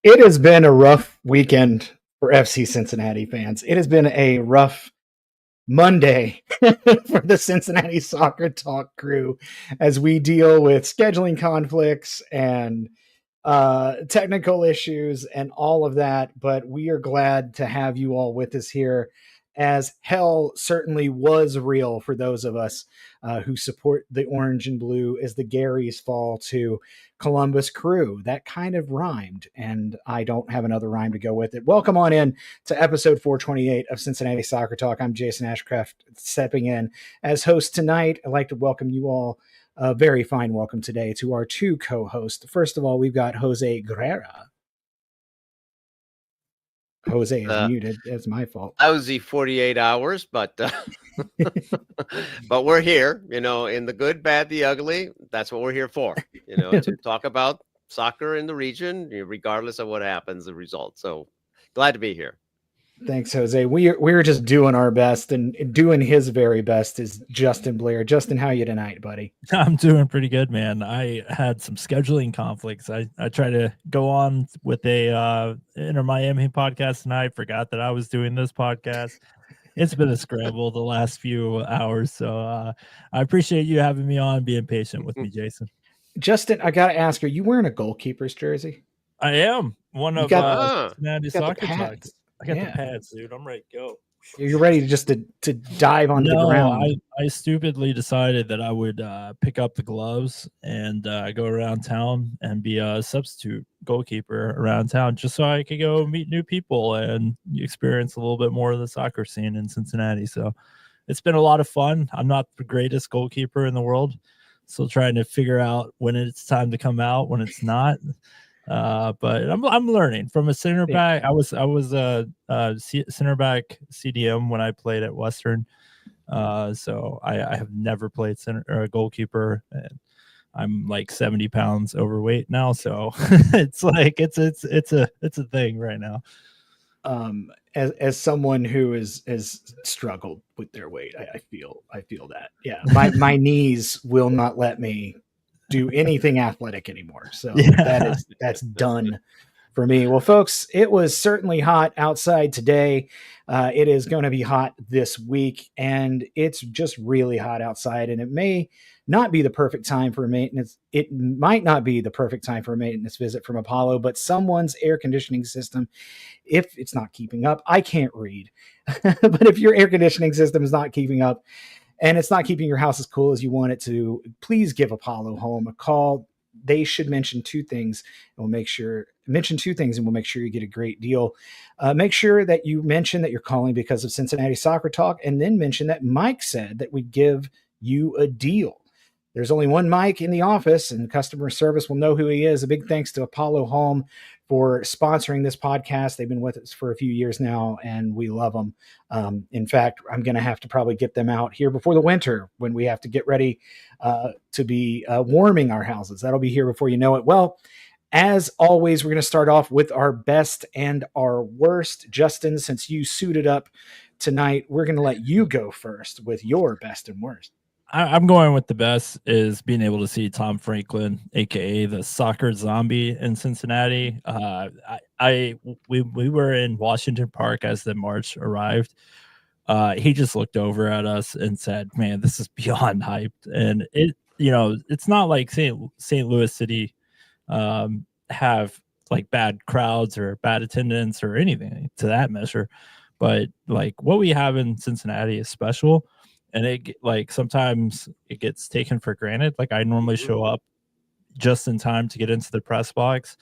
It has been a rough weekend for FC Cincinnati fans. It has been a rough Monday for the Cincinnati Soccer Talk crew as we deal with scheduling conflicts and technical issues and all of that. But we are glad to have you all with us here, as hell certainly was real for those of us who support the orange and blue as the Garys fall to Columbus Crew. That kind of rhymed, and I don't have another rhyme to go with it. Welcome on in to episode 428 of Cincinnati Soccer Talk. I'm Jason Ashcraft, stepping in as host tonight. I'd like to welcome you all. A very fine welcome today to our two co-hosts. First of all, we've got Jose Guerrera. Jose is muted. It's my fault. Lousy 48 hours, but but we're here, in the good, bad, the ugly. That's what we're here for, to talk about soccer in the region, regardless of what happens, the result. So glad to be here. Thanks, Jose. We're just doing our best, and doing his very best is Justin Blair. Justin, how are you tonight, buddy? I'm doing pretty good, man. I had some scheduling conflicts. I tried to go on with a Inter Miami podcast tonight. Forgot that I was doing this podcast. It's been a scramble the last few hours. So I appreciate you having me on, being patient with me, Jason. Justin, I got to ask, are you wearing a goalkeeper's jersey? I am. One of Cincinnati Soccer Talks. I got the pads, dude. I'm ready to go. You're ready to dive onto the ground. I stupidly decided that I would pick up the gloves and go around town and be a substitute goalkeeper around town, just so I could go meet new people and experience a little bit more of the soccer scene in Cincinnati. So it's been a lot of fun. I'm not the greatest goalkeeper in the world, still trying to figure out when it's time to come out, when it's not. But I'm learning from a center back. I was a center back CDM when I played at Western. So I have never played center or a goalkeeper, and I'm like 70 pounds overweight now. So it's like it's a thing right now. As someone who has struggled with their weight, I feel that. Yeah, my knees will not let me do anything athletic anymore. So that's done for me. Well, folks, it was certainly hot outside today. It is going to be hot this week, and it's just really hot outside, and it may not be the perfect time for maintenance. It might not be the perfect time for a maintenance visit from Apollo, but someone's air conditioning system, if it's not keeping up, I can't read, but if your air conditioning system is not keeping up, and it's not keeping your house as cool as you want it to, please give Apollo Home a call. They should mention two things, and we'll make sure you get a great deal. Make sure that you mention that you're calling because of Cincinnati Soccer Talk, and then mention that Mike said that we'd give you a deal. There's only one Mike in the office, and customer service will know who he is. A big thanks to Apollo Home for sponsoring this podcast. They've been with us for a few years now, and we love them. In fact, I'm going to have to probably get them out here before the winter when we have to get ready to be warming our houses. That'll be here before you know it. Well, as always, we're going to start off with our best and our worst. Justin, since you suited up tonight, we're going to let you go first with your best and worst. I'm going with the best is being able to see Tom Franklin, aka the soccer zombie in Cincinnati. We were in Washington Park as the march arrived. He just looked over at us and said, "Man, this is beyond hyped." And it's not like St. Louis City have like bad crowds or bad attendance or anything to that measure, but like what we have in Cincinnati is special. And it like sometimes it gets taken for granted. Like I normally show up just in time to get into the press box,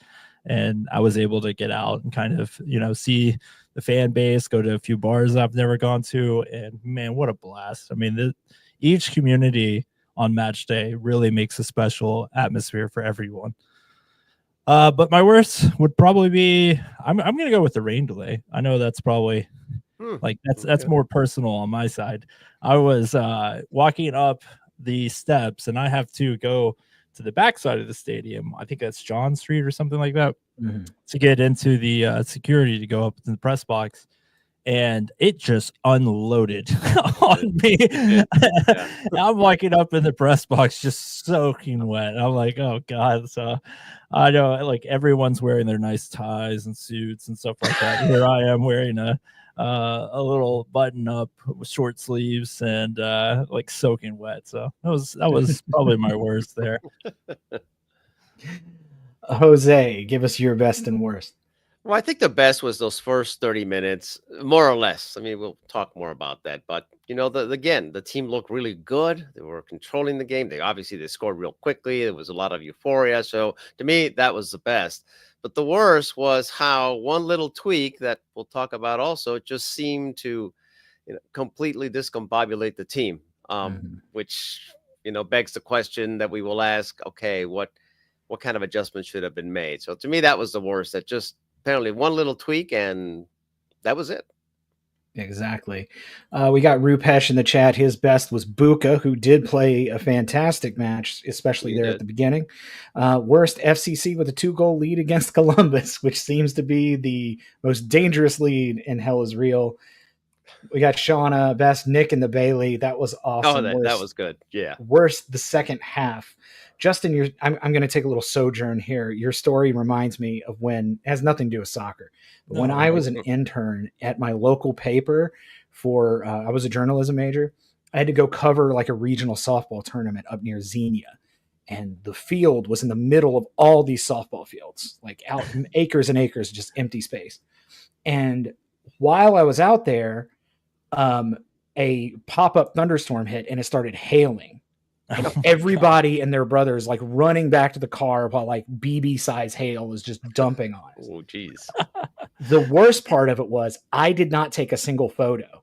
and I was able to get out and kind of see the fan base, go to a few bars I've never gone to, and man, what a blast! I mean, each community on match day really makes a special atmosphere for everyone. But my worst would probably be I'm gonna go with the rain delay. I know that's probably. Like that's more personal on my side. I was walking up the steps, and I have to go to the back side of the stadium. I think that's John Street or something like that to get into the security to go up to the press box. and it just unloaded on me. Yeah. I'm waking up in the press box just soaking wet. I'm like, oh God. So I know like everyone's wearing their nice ties and suits and stuff like that. Here I am wearing a little button up with short sleeves and like soaking wet. So that was probably my worst there. Jose, give us your best and worst. Well, I think the best was those first 30 minutes, more or less. I mean, we'll talk more about that. But, again, the team looked really good. They were controlling the game. They scored real quickly. There was a lot of euphoria. So to me, that was the best. But the worst was how one little tweak that we'll talk about also just seemed to completely discombobulate the team, which, begs the question that we will ask, okay, what kind of adjustment should have been made? So to me, that was the worst. That just apparently one little tweak and that was it. Exactly. We got Rupesh in the chat. His best was Buka, who did play a fantastic match, especially He there did. at the beginning. Worst, FCC with a 2-goal lead against Columbus, which seems to be the most dangerous lead in Hell is Real. We got Shauna, best Nick in the Bailey. That was awesome. That was good. Yeah. Worst, the second half. Justin, I'm going to take a little sojourn here. Your story reminds me of when, it has nothing to do with soccer, but when I was an intern at my local paper for, I was a journalism major, I had to go cover like a regional softball tournament up near Xenia. And the field was in the middle of all these softball fields, like out acres and acres, just empty space. And while I was out there, a pop-up thunderstorm hit and it started hailing. And everybody and their brothers like running back to the car while like BB size hail was just dumping on us. Oh, geez. The worst part of it was I did not take a single photo.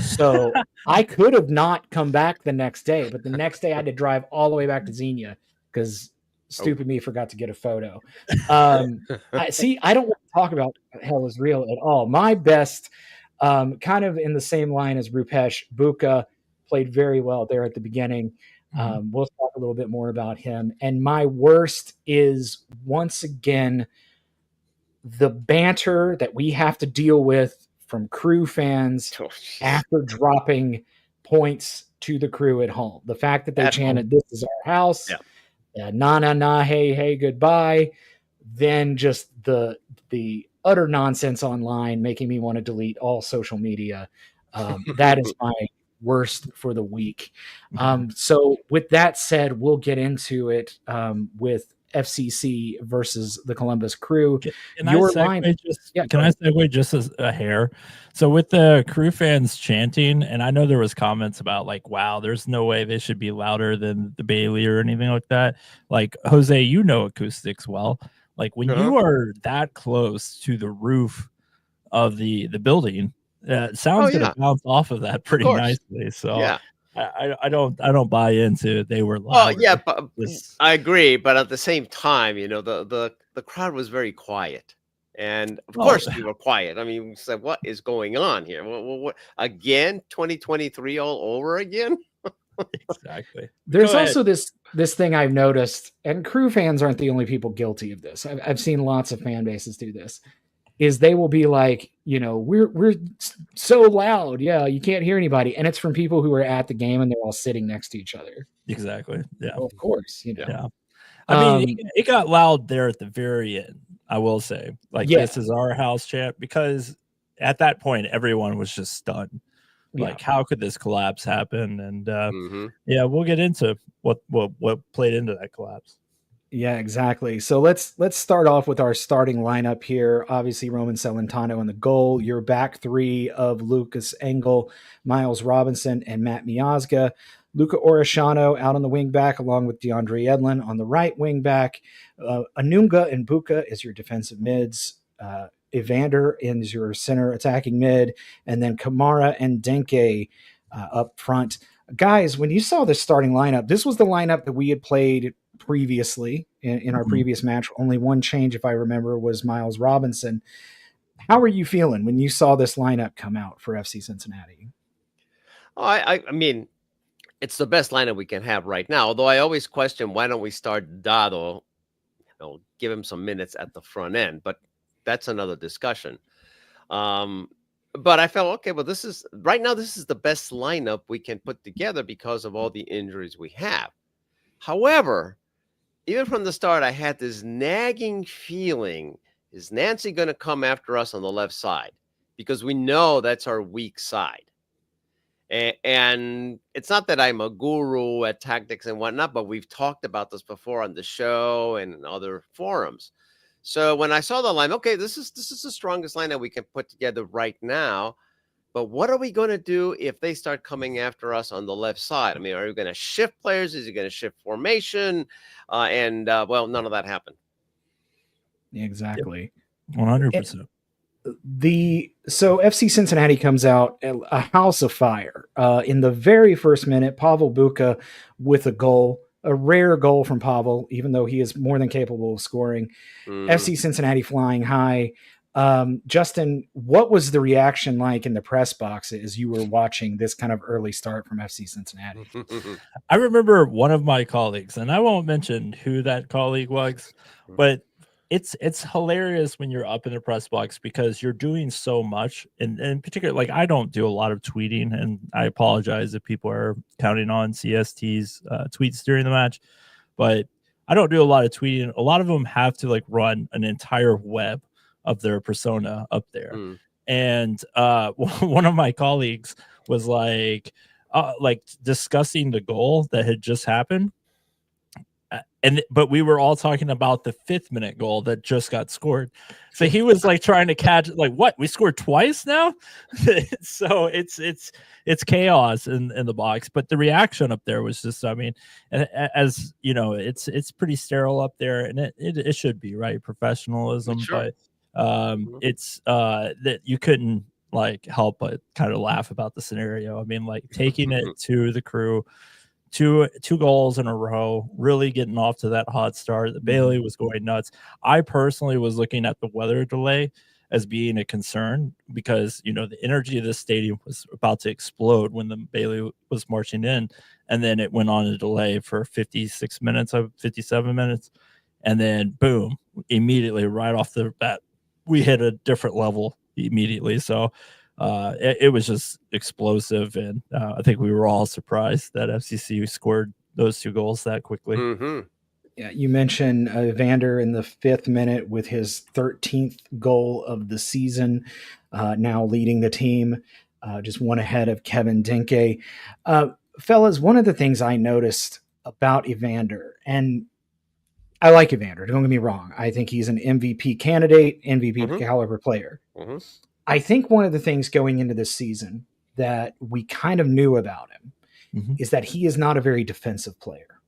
So I could have not come back the next day, but the next day I had to drive all the way back to Xenia because stupid me forgot to get a photo. I don't want to talk about Hell is Real at all. My best, kind of in the same line as Rupesh, Buka played very well there at the beginning. We'll talk a little bit more about him. And my worst is, once again, the banter that we have to deal with from crew fans after dropping points to the crew at home. The fact that they chanted, "This is our house," "Na na na, hey hey, goodbye," then just the utter nonsense online making me want to delete all social media. That is my worst for the week. So with that said, we'll get into it with FCC versus the Columbus Crew. Can I segue just as a hair? So with the crew fans chanting, and I know there was comments about like, wow, there's no way they should be louder than the Bailey or anything like that. Like, Jose, you know acoustics well. Like when you are that close to the roof of the building, sound's going to bounce off of that pretty nicely. So I don't buy into they were loud. Oh yeah, but I agree. But at the same time, the crowd was very quiet, and of course we were quiet. I mean, we said, "What is going on here? What again? 2023 all over again?" Exactly. There's also this thing I've noticed, and crew fans aren't the only people guilty of this. I've seen lots of fan bases do this. Is they will be like, we're so loud, you can't hear anybody, and it's from people who are at the game and they're all sitting next to each other. Exactly. Yeah. Well, of course. Yeah. I mean, it got loud there at the very end. I will say, like, this is our house chant, because at that point everyone was just stunned. Like, how could this collapse happen? And we'll get into what played into that collapse. Yeah, exactly. So let's start off with our starting lineup here. Obviously, Roman Celentano in the goal. Your back three of Lucas Engel, Miles Robinson, and Matt Miazga. Luca Orishano out on the wing back, along with DeAndre Edlin on the right wing back. Anunga and Buka is your defensive mids. Evander is your center attacking mid, and then Kamara and Denke up front. Guys, when you saw this starting lineup, this was the lineup that we had played previously in our previous match. Only one change, if I remember, was Miles Robinson. How are you feeling when you saw this lineup come out for FC Cincinnati? Oh, I mean, it's the best lineup we can have right now. Although I always question, why don't we start Dado, give him some minutes at the front end, but that's another discussion. But I felt, okay, well, this is right now, this is the best lineup we can put together because of all the injuries we have. However, even from the start, I had this nagging feeling, is Nancy going to come after us on the left side? Because we know that's our weak side. And it's not that I'm a guru at tactics and whatnot, but we've talked about this before on the show and in other forums. So when I saw the line, okay, this is the strongest line that we can put together right now. But what are we going to do if they start coming after us on the left side? I mean, are we going to shift players? Is it going to shift formation? Well, none of that happened. Exactly. 100%. So FC Cincinnati comes out a house of fire. In the very first minute, Pavel Buka with a goal, a rare goal from Pavel, even though he is more than capable of scoring. FC Cincinnati flying high. Justin, what was the reaction like in the press box as you were watching this kind of early start from FC Cincinnati? I remember one of my colleagues, and I won't mention who that colleague was, but it's hilarious when you're up in the press box because you're doing so much. And in particular, like I don't do a lot of tweeting, and I apologize if people are counting on CST's tweets during the match, but I don't do a lot of tweeting. A lot of them have to like run an entire web of their persona up there. And one of my colleagues was like discussing the goal that had just happened. But we were all talking about the 5th minute goal that just got scored. So he was like trying to catch, like, what, we scored twice now? So it's chaos in the box. But the reaction up there was just, I mean, as you know, it's pretty sterile up there, and it should be, right? Professionalism. Sure. But it's that you couldn't like help but kind of laugh about the scenario. I mean, like taking it to the crew. Two goals in a row, really getting off to that hot start. The Bailey was going nuts. I personally was looking at the weather delay as being a concern because, you know, the energy of this stadium was about to explode when the Bailey was marching in. And then it went on a delay for 57 minutes. And then boom, immediately right off the bat, we hit a different level immediately. So it was just explosive, and I think we were all surprised that FCC scored those 2 goals that quickly. Yeah, you mentioned Evander in the 5th minute with his 13th goal of the season, now leading the team, just one ahead of Kevin Dinke. Fellas, one of the things I noticed about Evander, and I like Evander, don't get me wrong. I think he's an MVP candidate, MVP caliber player. I think one of the things going into this season that we kind of knew about him is that he is not a very defensive player.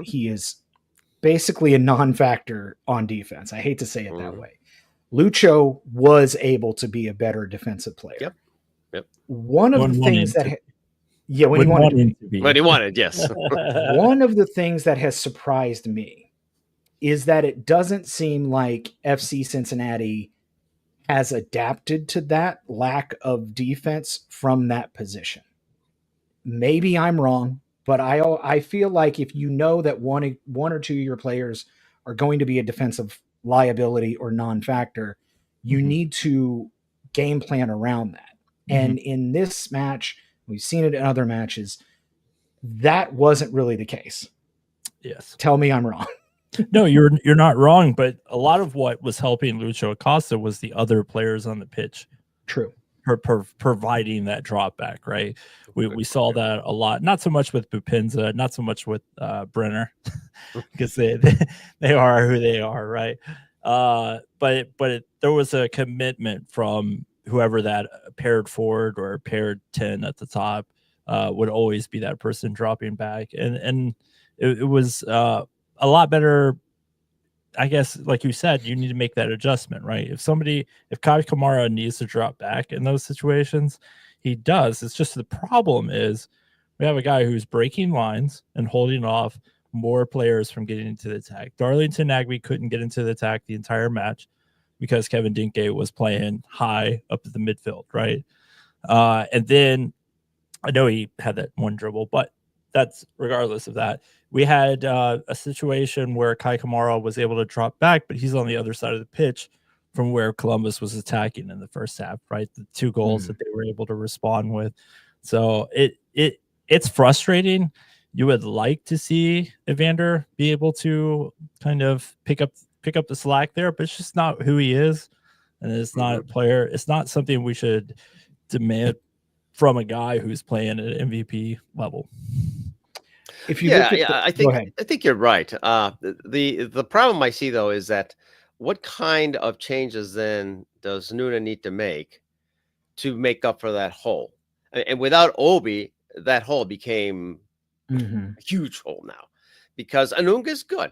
He is basically a non-factor on defense. I hate to say it that way. Lucho was able to be a better defensive player. Yep. One of the things that when he wanted to be. When he wanted, yes. One of the things that has surprised me is that it doesn't seem like FC Cincinnati has adapted to that lack of defense from that position. Maybe I'm wrong, but I feel like if you know that one or two of your players are going to be a defensive liability or non-factor, you need to game plan around that. And in this match, we've seen it in other matches, that wasn't really the case. Yes. Tell me I'm wrong. No, you're not wrong, but a lot of what was helping Lucho Acosta was the other players on the pitch. True. Providing that drop back, right? We saw that a lot, not so much with Bupinza, not so much with Brenner, because they are who they are, right? But there was a commitment from whoever that paired forward or paired 10 at the top would always be that person dropping back, and it was a lot better. I guess, like you said, you need to make that adjustment, right? If Kai Kamara needs to drop back in those situations, he does. It's just the problem is we have a guy who's breaking lines and holding off more players from getting into the attack. Darlington Nagbe couldn't get into the attack the entire match because Kevin Dinke was playing high up at the midfield, right? And then I know he had that one dribble, but that's regardless of that. We had a situation where Kai Kamara was able to drop back, but he's on the other side of the pitch from where Columbus was attacking in the first half, right? The 2 goals that they were able to respond with. So it's frustrating. You would like to see Evander be able to kind of pick up the slack there, but it's just not who he is. And it's not a player. It's not something we should demand from a guy who's playing at MVP level. If you look at I think you're right. The problem I see though is that what kind of changes then does Nuna need to make up for that hole? And without Obi, that hole became a huge hole now, because Anunga's good.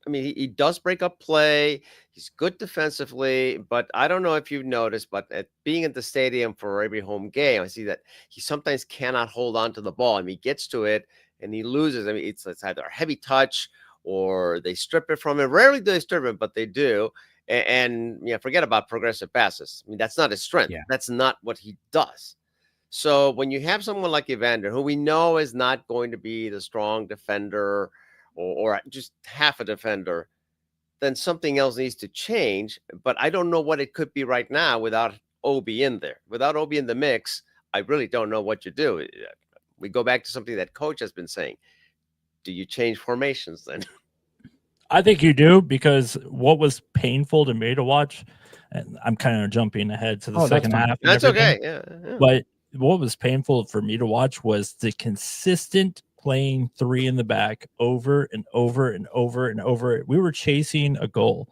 I mean, he does break up play. He's good defensively, but I don't know if you've noticed, but being at the stadium for every home game, I see that he sometimes cannot hold on to the ball. I mean, he gets to it and he loses. I mean, it's either a heavy touch or they strip it from him. Rarely do they strip it, but they do. And forget about progressive passes. I mean, that's not his strength. Yeah. That's not what he does. So when you have someone like Evander, who we know is not going to be the strong defender or just half a defender, then something else needs to change. But I don't know what it could be right now without Obi in there. Without Obi in the mix, I really don't know what you do. We go back to something that coach has been saying. Do you change formations then? I think you do, because what was painful to me to watch, and I'm kind of jumping ahead to the second half. That's okay. Yeah. But what was painful for me to watch was the consistent playing 3 in the back over and over and over and over. We were chasing a goal,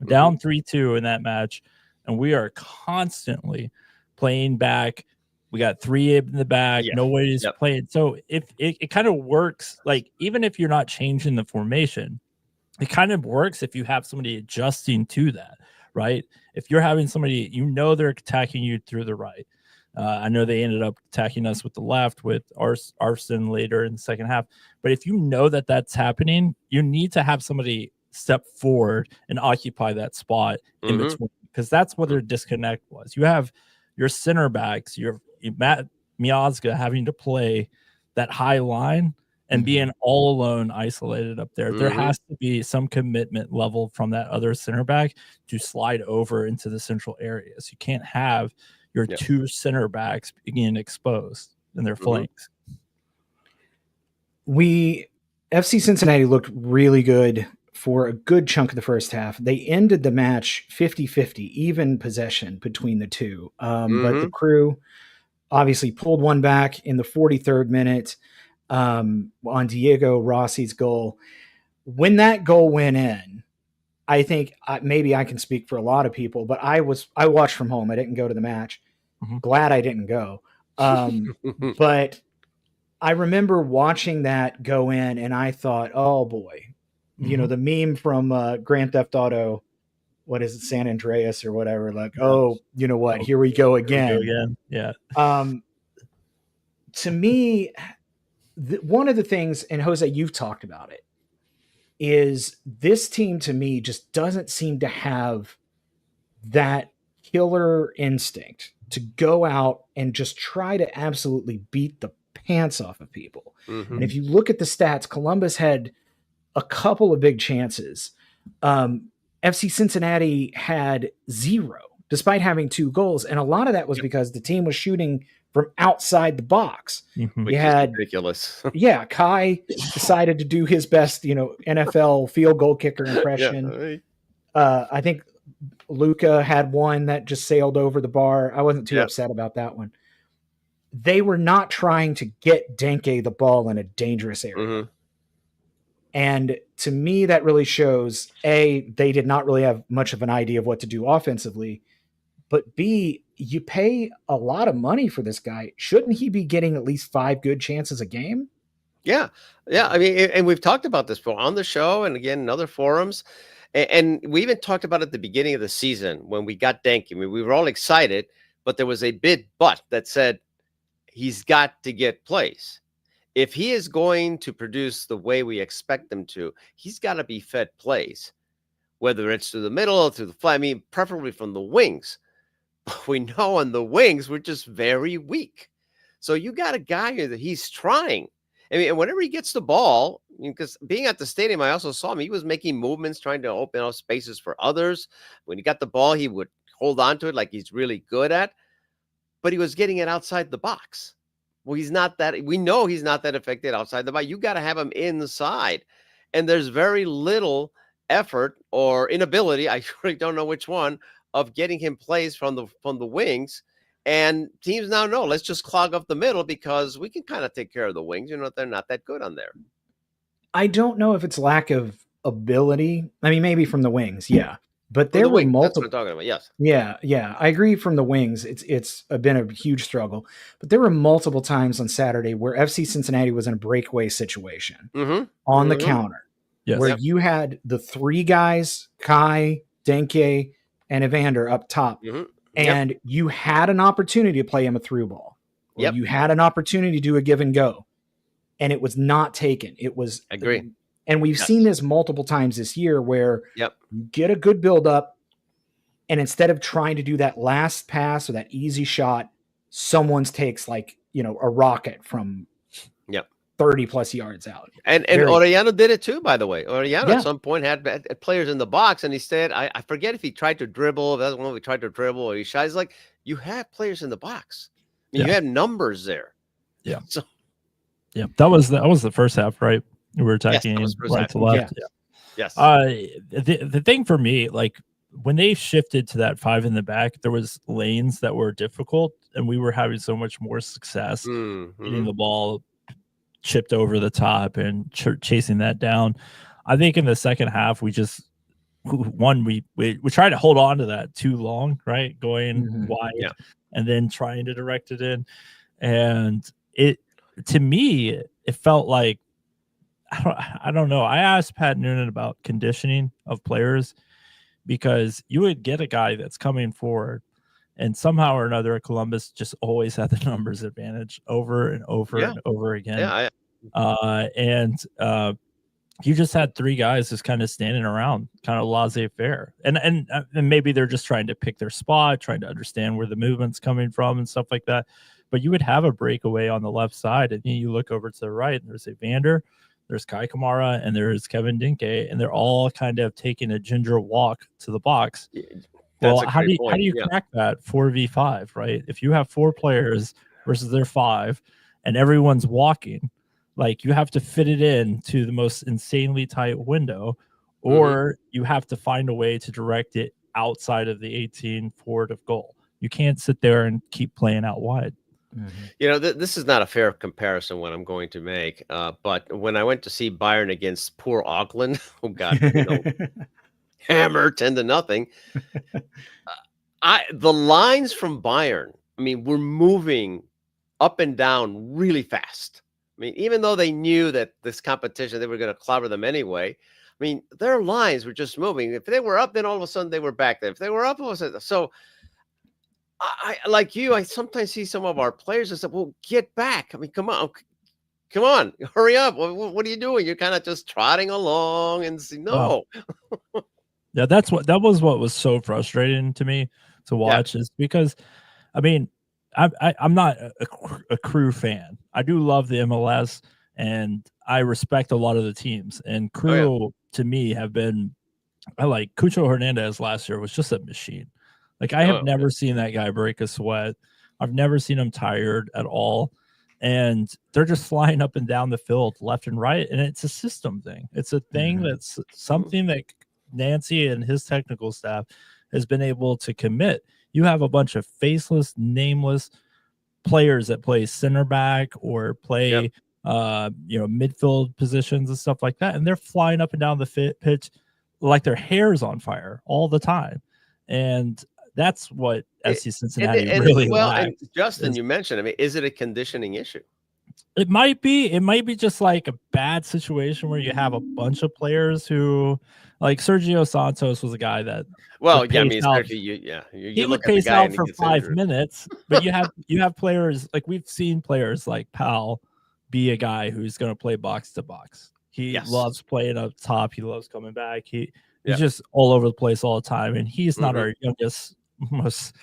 down 3-2 in that match, and we are constantly playing back. We got 3 in the back. Nobody's playing. So if it kind of works, like even if you're not changing the formation, it kind of works if you have somebody adjusting to that, right? If you're having somebody, they're attacking you through the right. I know they ended up attacking us with the left with Arson later in the second half. But if you know that that's happening, you need to have somebody step forward and occupy that spot in between, because that's what their disconnect was. You have your center backs, your Matt Miazga having to play that high line and being all alone, isolated up there. There has to be some commitment level from that other center back to slide over into the central areas. You can't have your 2 center backs being exposed in their flanks. FC Cincinnati looked really good for a good chunk of the first half. They ended the match 50-50, even possession between the two. But the Crew obviously pulled one back in the 43rd minute on Diego Rossi's goal. When that goal went in, I think maybe I can speak for a lot of people, but I watched from home. I didn't go to the match. Glad I didn't go. But I remember watching that go in and I thought, oh boy, the meme from Grand Theft Auto, what is it, San Andreas or whatever, like, oh, you know what, here we go again. Yeah. To me, one of the things, and Jose, you've talked about it, is this team to me just doesn't seem to have that killer instinct to go out and just try to absolutely beat the pants off of people. And if you look at the stats, Columbus had a couple of big chances. FC Cincinnati had 0, despite having 2 goals. And a lot of that was because the team was shooting from outside the box. Which is ridiculous. Kai decided to do his best, NFL field goal kicker impression. I think Luca had one that just sailed over the bar. I wasn't too upset about that one. They were not trying to get Denke the ball in a dangerous area. And to me, that really shows, A, they did not really have much of an idea of what to do offensively, but B, you pay a lot of money for this guy. Shouldn't he be getting at least 5 good chances a game? Yeah. I mean, and we've talked about this before on the show and again in other forums. And we even talked about it at the beginning of the season when we got Denke. I mean, we were all excited, but there was a big but that said he's got to get plays. If he is going to produce the way we expect him to, he's got to be fed plays, whether it's through the middle or through the flat. I mean, preferably from the wings. But we know on the wings, we're just very weak. So you got a guy here that he's trying. I mean, whenever he gets the ball, because being at the stadium, I also saw him. He was making movements, trying to open up spaces for others. When he got the ball, he would hold on to it like he's really good at, but he was getting it outside the box. Well, he's not that. We know he's not that effective outside the box. You got to have him inside, and there's very little effort or inability. I really don't know which one of getting him plays from the wings. And teams now know, let's just clog up the middle because we can kind of take care of the wings. They're not that good on there. I don't know if it's lack of ability. I mean, maybe from the wings, yeah. But there were multiple. That's what I'm talking about. Yes. Yeah. I agree. From the wings, it's been a huge struggle. But there were multiple times on Saturday where FC Cincinnati was in a breakaway situation on the counter, where you had the three guys, Kai, Denke, and Evander up top. And you had an opportunity to play him a through ball. Or you had an opportunity to do a give and go. And it was not taken. It was agree. And we've seen this multiple times this year where you get a good build up, and instead of trying to do that last pass or that easy shot, someone's takes like, a rocket from 30 plus yards out. And Orellana did it too, by the way. Orellana at some point had players in the box, and he said, I forget if he tried to dribble, if that's one we tried to dribble, or he shot. He's like, you have players in the box. I mean, you have numbers there. Yeah. So, that was the first half, right? We were attacking right to left. Yes. The thing for me, like when they shifted to that 5 in the back, there was lanes that were difficult, and we were having so much more success getting the ball chipped over the top and chasing that down. I think in the second half, we tried to hold on to that too long, right? Going wide and then trying to direct it in. And to me, it felt like, I don't know. I asked Pat Noonan about conditioning of players, because you would get a guy that's coming forward, and somehow or another, Columbus just always had the numbers advantage over and over and over again. You just had three guys just kind of standing around, kind of laissez-faire, and maybe they're just trying to pick their spot, trying to understand where the movement's coming from and stuff like that. But you would have a breakaway on the left side, and you look over to the right, and there's Evander, there's Kai Kamara, and there's Kevin Dinke, and they're all kind of taking a ginger walk to the box. Well, how do you crack that 4v5, right? If you have 4 players versus their 5, and everyone's walking, like, you have to fit it in to the most insanely tight window, or you have to find a way to direct it outside of the 18 forward of goal. You can't sit there and keep playing out wide. This is not a fair comparison what I'm going to make, but when I went to see Bayern against poor Auckland, who got hammered 10-0, the lines from Bayern, I mean, were moving up and down really fast. I mean, even though they knew that this competition, they were going to clobber them anyway. I mean, their lines were just moving. If they were up, then all of a sudden they were back there. If they were up, all of a sudden. So I like you, I sometimes see some of our players and say, well, get back. I mean, come on, hurry up. What are you doing? You're kind of just trotting along and see, no. Yeah, that was what was so frustrating to me to watch, is because, I mean, I'm not a Crew fan. I do love the MLS, and I respect a lot of the teams. And Crew, to me, have been, I like Cucho Hernandez last year was just a machine. Like, I have never seen that guy break a sweat. I've never seen him tired at all. And they're just flying up and down the field left and right. And it's a system thing. It's a thing that's something that Nancy and his technical staff has been able to commit. You have a bunch of faceless, nameless players that play center back or play midfield positions and stuff like that. And they're flying up and down the pitch like their hair's on fire all the time. And that's what FC Cincinnati really lacks. And Justin, you mentioned, I mean, is it a conditioning issue? It might be. It might be just like a bad situation where you have a bunch of players who, like Sergio Santos was a guy that. Well, yeah, I mean, he would pace out for 5 minutes, but you have players like we've seen players like Powell be a guy who's going to play box to box. He loves playing up top. He loves coming back. He's just all over the place all the time, and he's not our youngest. Most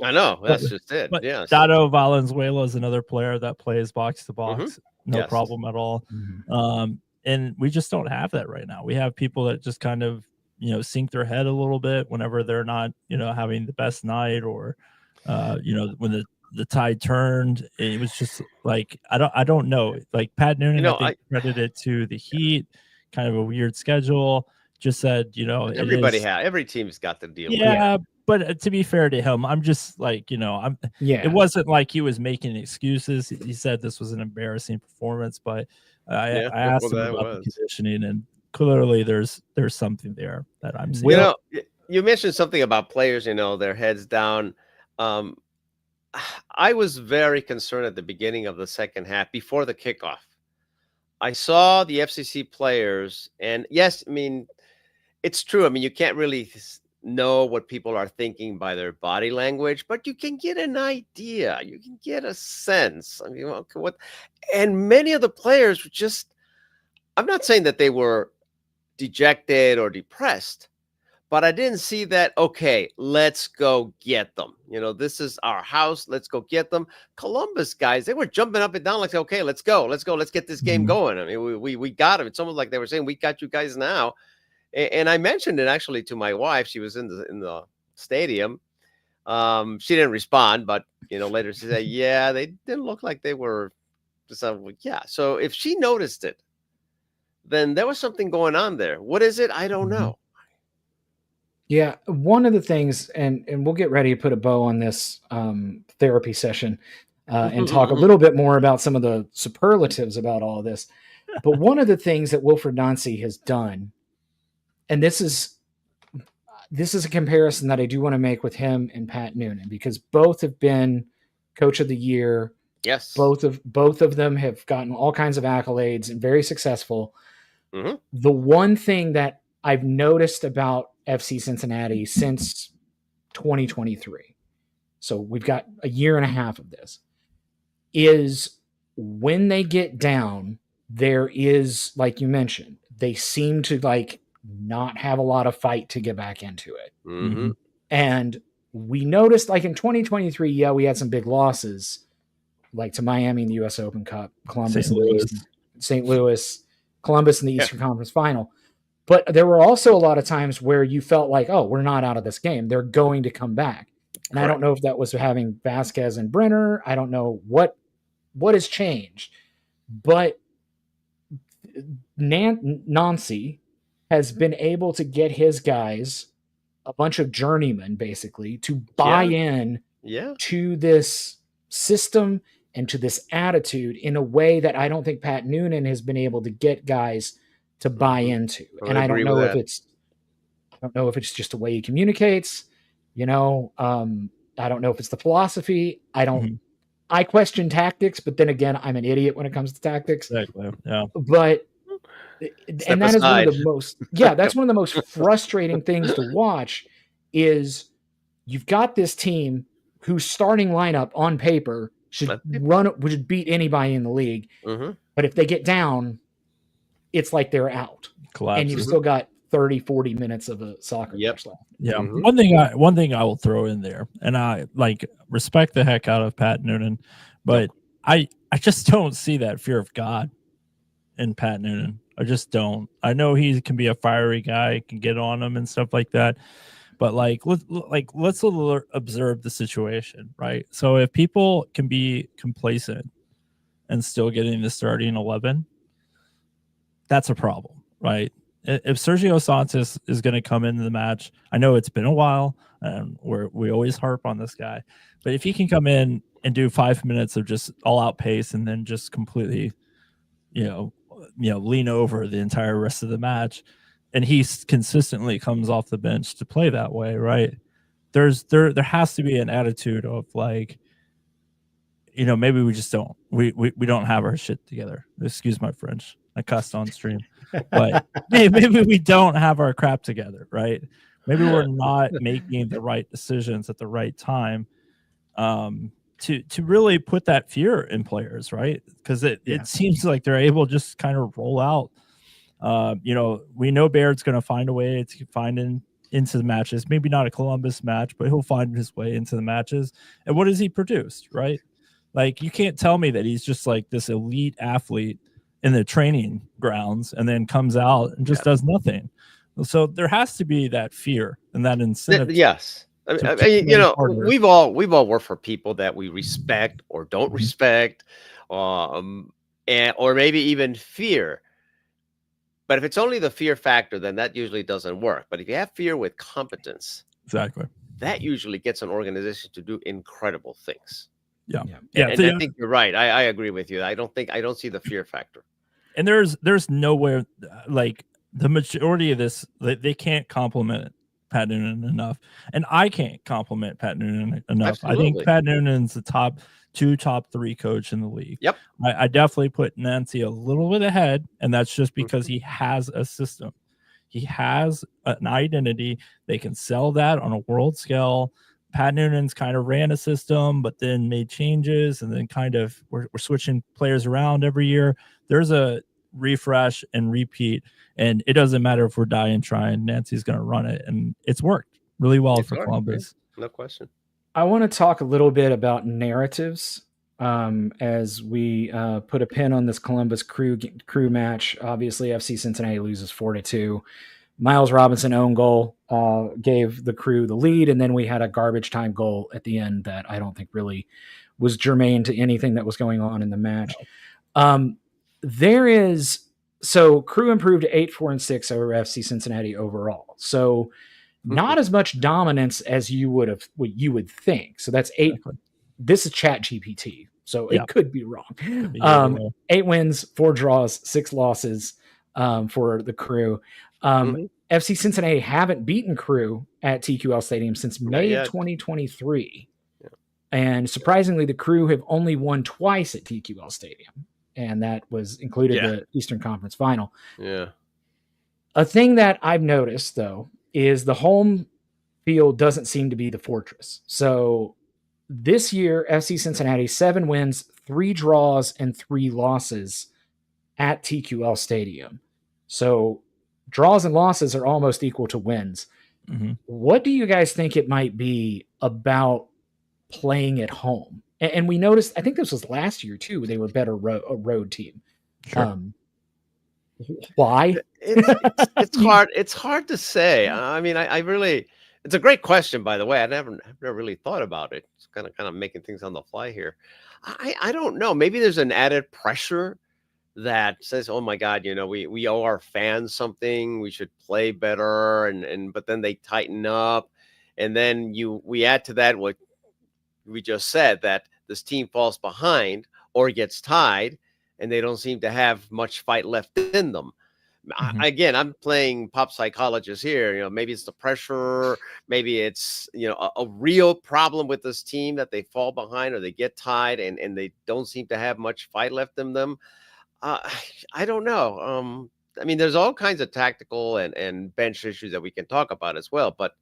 I know that's just it. But Dado Valenzuela is another player that plays box to box, no problem at all. and we just don't have that right now. We have people that just kind of, sink their head a little bit whenever they're not, having the best night, or, when the tide turned. It was just like, I don't know. Like Pat Noonan, I think credited to the Heat, kind of a weird schedule. Just said, every team's got to deal with it. Yeah, but to be fair to him, I'm just like, it wasn't like he was making excuses. He said this was an embarrassing performance, but I asked him about the conditioning, and clearly there's something there that I'm seeing. You mentioned something about players, their heads down. I was very concerned at the beginning of the second half before the kickoff. I saw the FCC players, and yes, I mean, it's true. I mean, you can't really know what people are thinking by their body language, but you can get an idea. You can get a sense. I mean, and many of the players were just, I'm not saying that they were dejected or depressed, but I didn't see that, okay, let's go get them. This is our house. Let's go get them. Columbus guys, they were jumping up and down like, okay, let's go. Let's get this game going. I mean, we got them. It's almost like they were saying, we got you guys now. And I mentioned it actually to my wife. She was in the stadium. She didn't respond, but later she said, "Yeah, they didn't look like they were." So yeah. So if she noticed it, then there was something going on there. What is it? I don't know. Yeah, one of the things, and we'll get ready to put a bow on this therapy session and talk a little bit more about some of the superlatives about all of this. But one of the things that Wilfried Nancy has done, and this is a comparison that I do want to make with him and Pat Noonan, because both have been Coach of the Year. Yes. Both of them have gotten all kinds of accolades and very successful. Mm-hmm. The one thing that I've noticed about FC Cincinnati since 2023, so we've got a year and a half of this, is when they get down, there is, like you mentioned, they seem to like not have a lot of fight to get back into it. Mm-hmm. And we noticed, like in 2023, we had some big losses, like to Miami in the U.S. Open Cup, Columbus, St. Louis, Columbus in the Eastern Conference Final. But there were also a lot of times where you felt like, oh, we're not out of this game. They're going to come back. And I don't know if that was having Vasquez and Brenner. I don't know what has changed. But Nancy has been able to get his guys, a bunch of journeymen basically, to buy in to this system and to this attitude in a way that I don't think Pat Noonan has been able to get guys to buy into. And I don't know if it's just the way he communicates, I don't know if it's the philosophy. I question tactics, but then again, I'm an idiot when it comes to tactics. Exactly. Yeah. But and that is one of the most that's one of the most frustrating things to watch is you've got this team whose starting lineup on paper should beat anybody in the league. Mm-hmm. But if they get down, it's like they're out. Collapses. And you've still got 30-40 minutes of a soccer match left. Yeah. Mm-hmm. One thing I will throw in there, and I respect the heck out of Pat Noonan, but I just don't see that fear of God in Pat Noonan. I just don't. I know he can be a fiery guy, can get on him and stuff like that. But let's observe the situation, right? So if people can be complacent and still getting the starting 11, that's a problem, right? If Sergio Santos is going to come into the match, I know it's been a while, and we always harp on this guy, but if he can come in and do 5 minutes of just all-out pace and then just completely, lean over the entire rest of the match, and he consistently comes off the bench to play that way, right? There has to be an attitude of like, maybe we just don't we don't have our shit together. Excuse my French. I cussed on stream, but maybe we don't have our crap together, right? Maybe we're not making the right decisions at the right time to really put that fear in players, right? Because it seems like they're able to just kind of roll out. We know Baird's going to find a way to find into the matches. Maybe not a Columbus match, but he'll find his way into the matches. And what has he produced, right? Like, you can't tell me that he's just like this elite athlete in the training grounds and then comes out and just does nothing. So there has to be that fear and that incentive. Yes. I mean, we've all worked for people that we respect or don't respect, or maybe even fear. But if it's only the fear factor, then that usually doesn't work. But if you have fear with competence, exactly, that usually gets an organization to do incredible things. Yeah. And I think you're right. I agree with you. I don't see the fear factor. And there's nowhere, like, the majority of this, they can't compliment Pat Noonan enough, and I can't compliment Pat Noonan enough. Absolutely. I think Pat Noonan's the top 3 coach in the league. Yep. I definitely put Nancy a little bit ahead, and that's just because he has a system. He has an identity. They can sell that on a world scale. Pat Noonan's kind of ran a system, but then made changes, and then kind of we're switching players around every year. There's a refresh and repeat, and it doesn't matter if we're dying trying. Nancy's going to run it, and it's worked really well for Columbus. No question. I want to talk a little bit about narratives as we put a pin on this Columbus crew match. Obviously, FC Cincinnati loses 4-2. Miles Robinson own goal gave the Crew the lead, and then we had a garbage time goal at the end that I don't think really was germane to anything that was going on in the match. So Crew improved to 8-4-6 over FC Cincinnati overall. So not as much dominance as you would think. So that's 8. This is Chat GPT, so it could be wrong. 8 wins, 4 draws, 6 losses for the Crew. FC Cincinnati haven't beaten Crew at TQL Stadium since May of 2023. Yeah. And surprisingly, the Crew have only won twice at TQL Stadium. And that was included the Eastern Conference Final. Yeah. A thing that I've noticed, though, is the home field doesn't seem to be the fortress. So this year, FC Cincinnati, 7 wins, 3 draws, and 3 losses at TQL Stadium. So draws and losses are almost equal to wins. What do you guys think it might be about playing at home? And we noticed, I think this was last year too, they were better a road team. Sure. Why? It's hard to say. I mean, I really, it's a great question, by the way. I've never really thought about it. It's kind of making things on the fly here. I don't know. Maybe there's an added pressure that says, oh my God, we owe our fans something. We should play better. But then they tighten up. And then we add to that what we just said, that this team falls behind or gets tied, and they don't seem to have much fight left in them. Again, I'm playing pop psychologist here. Maybe it's the pressure. Maybe it's, a real problem with this team that they fall behind or they get tied and they don't seem to have much fight left in them. I don't know. I mean, there's all kinds of tactical and bench issues that we can talk about as well. But,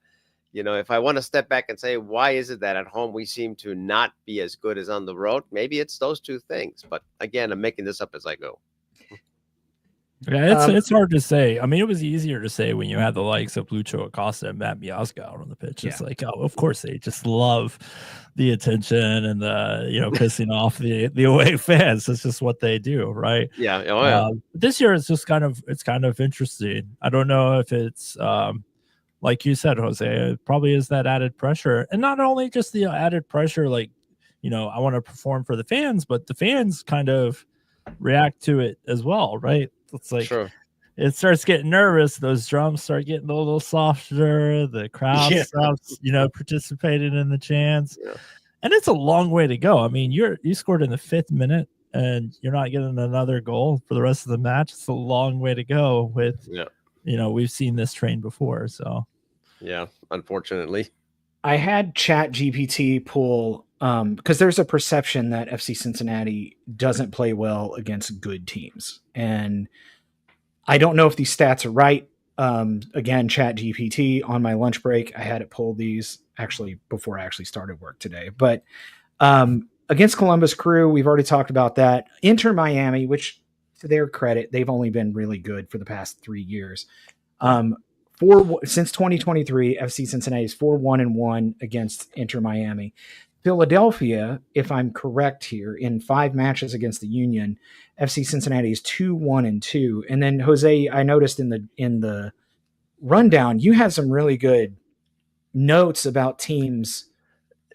if I want to step back and say, why is it that at home we seem to not be as good as on the road? Maybe it's those two things. But again, I'm making this up as I go. Yeah, it's hard to say. I mean, it was easier to say when you had the likes of Lucho Acosta and Matt Miazga out on the pitch. It's like, oh, of course they just love the attention and the pissing off the away fans. It's just what they do, right? Yeah. Oh, yeah. This year it's just kind of interesting. I don't know if it's like you said, Jose, it probably is that added pressure, and not only just the added pressure, like I want to perform for the fans, but the fans kind of react to it as well, right? It's like it starts getting nervous. Those drums start getting a little softer. The crowd stops, participating in the chants. Yeah. And it's a long way to go. I mean, you scored in the 5th minute and you're not getting another goal for the rest of the match. It's a long way to go with, we've seen this train before. So, yeah, unfortunately. I had Chat GPT pull because there's a perception that FC Cincinnati doesn't play well against good teams. And I don't know if these stats are right. Again, Chat GPT on my lunch break, I had it pull these actually before I actually started work today. But against Columbus Crew, we've already talked about that. Inter Miami, which to their credit, they've only been really good for the past 3 years. Since 2023, FC Cincinnati is 4-1-1 against Inter Miami. Philadelphia, if I'm correct here, in 5 matches against the Union, FC Cincinnati is 2-1-2. And then Jose, I noticed in the rundown, you had some really good notes about teams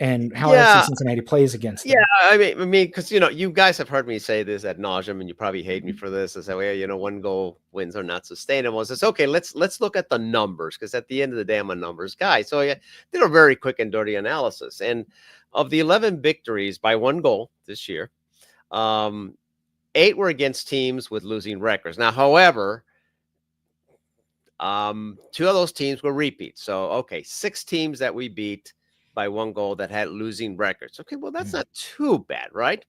and how FC Cincinnati plays against them. Yeah, I mean, because you guys have heard me say this ad nauseum, and you probably hate me for this. I say, well, 1 goal wins are not sustainable. I says, okay, let's look at the numbers, because at the end of the day, I'm a numbers guy. So I did a very quick and dirty analysis, and of the 11 victories by 1 goal this year, 8 were against teams with losing records. Now, however, 2 of those teams were repeats. So, okay, 6 teams that we beat by 1 goal that had losing records. Okay, well, that's not too bad, right?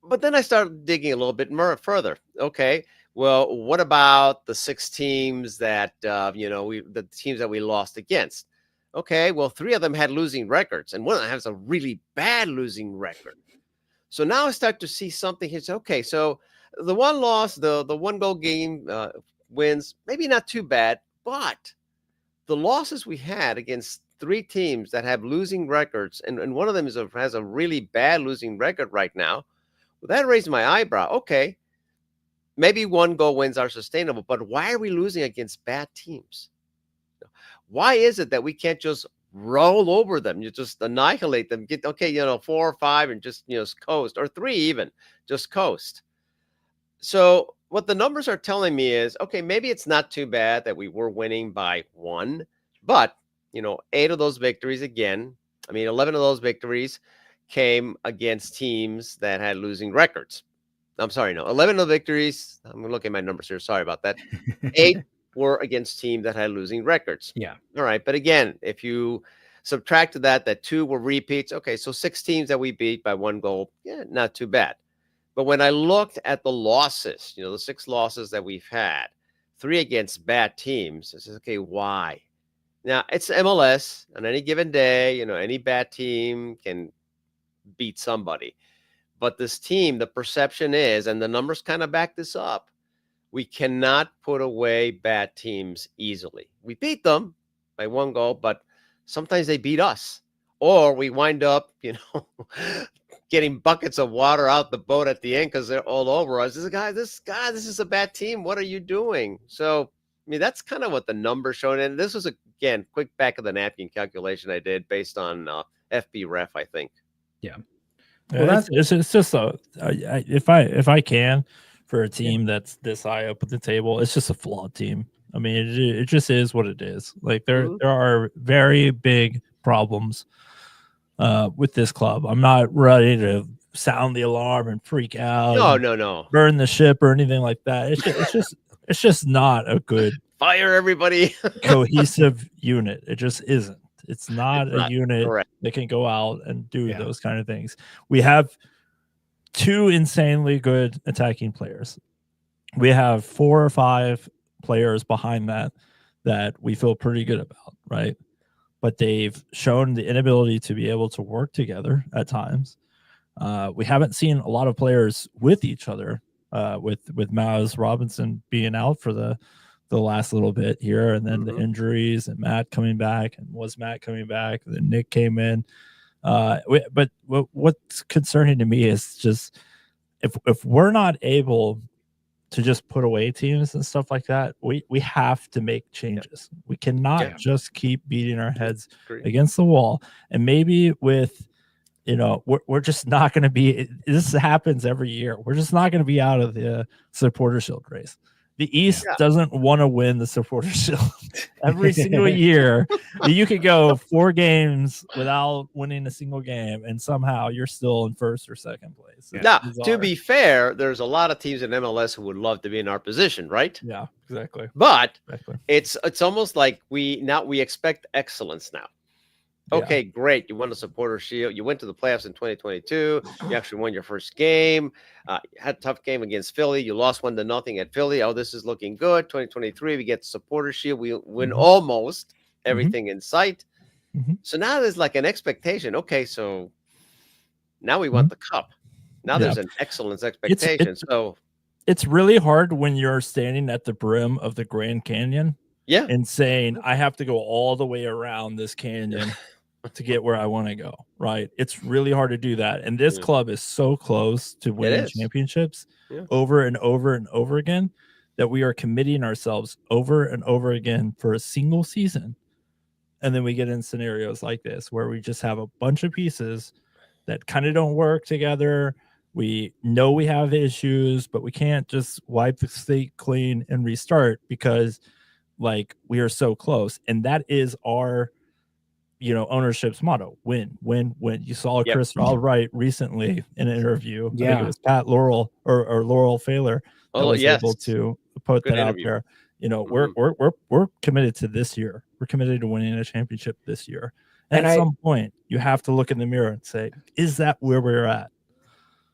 But then I started digging a little bit more further. Okay, well, what about the 6 teams that the teams that we lost against? Okay, well, 3 of them had losing records, and one of them has a really bad losing record. So now I start to see something here. Okay, so the 1 loss, the 1 goal game wins, maybe not too bad, but the losses we had against 3 teams that have losing records, and one of them has a really bad losing record right now, well, that raised my eyebrow. Okay, maybe 1 goal wins are sustainable, but why are we losing against bad teams? Why is it that we can't just roll over them? You just annihilate them, get 4 or 5 and just coast, or 3 even, just coast. So what the numbers are telling me is, okay, maybe it's not too bad that we were winning by 1, but 8 of those victories, 11 of those victories came against teams that had losing records. I'm sorry, no, 11 of the victories, I'm going to look at my numbers here. Sorry about that. 8 were against teams that had losing records. Yeah. All right. But again, if you subtract that 2 were repeats, okay, so 6 teams that we beat by 1 goal, yeah, not too bad. But when I looked at the losses, the 6 losses that we've had, 3 against bad teams, I said, okay, why? Now, it's MLS. On any given day, any bad team can beat somebody. But this team, the perception is, and the numbers kind of back this up, we cannot put away bad teams easily. We beat them by 1 goal, but sometimes they beat us. Or we wind up, getting buckets of water out the boat at the end because they're all over us. This is a bad team. What are you doing? So, that's kind of what the numbers showing. And this was, again, quick back of the napkin calculation I did based on FB Ref, I think. Yeah. Well, it's just if I can, for a team that's this high up at the table, it's just a flawed team. It just is what it is. Like there are very big problems with this club. I'm not ready to sound the alarm and freak out. No. Burn the ship or anything like that. It's just not a good fire everybody cohesive unit. It just isn't. It's not a unit correct. that can go out and do those kind of things. We have 2 insanely good attacking players. We have 4 or 5 players behind that we feel pretty good about, right? But they've shown the inability to be able to work together at times. We haven't seen a lot of players with each other, with Miles Robinson being out for the last little bit here, and then the injuries, and Matt coming back, and was Matt coming back, and then Nick came in. But what's concerning to me is just if we're not able to just put away teams and stuff like that, we have to make changes. We cannot just keep beating our heads against the wall. And maybe with we're just not going to be. This happens every year. We're just not going to be out of the supporter shield race. The East doesn't want to win the supporter shield every single year. You could go 4 games without winning a single game, and somehow you're still in 1st or 2nd place. Now, to be fair, there's a lot of teams in MLS who would love to be in our position, right? Yeah, exactly. But it's almost like we expect excellence now. Okay, great. You won the supporter shield. You went to the playoffs in 2022. You actually won your first game. You had a tough game against Philly. You lost 1-0 at Philly. Oh, this is looking good. 2023, we get the supporter shield. We win almost everything in sight. So now there's like an expectation. Okay, so now we want the cup. Now there's an excellence expectation. It's really hard when you're standing at the brim of the Grand Canyon. And saying, I have to go all the way around this canyon to get where I want to go, right? It's really hard to do that. And this Yeah. club is so close to winning is. championships Yeah. over and over and over again that we are committing ourselves over and over again for a single season. And then we get in scenarios like this where we just have a bunch of pieces that kind of don't work together. We know we have issues, but we can't just wipe the slate clean and restart because like we are so close. And that is our ownership's motto: win, win, win. You saw Yep. Chris Albright recently in an interview. I think Yeah. it was Pat Laurel or Laurel Failer that Oh, was yes. able to put Good that out interview. there. We're committed to this year. We're committed to winning a championship this year. And at some point, you have to look in the mirror and say, is that where we're at?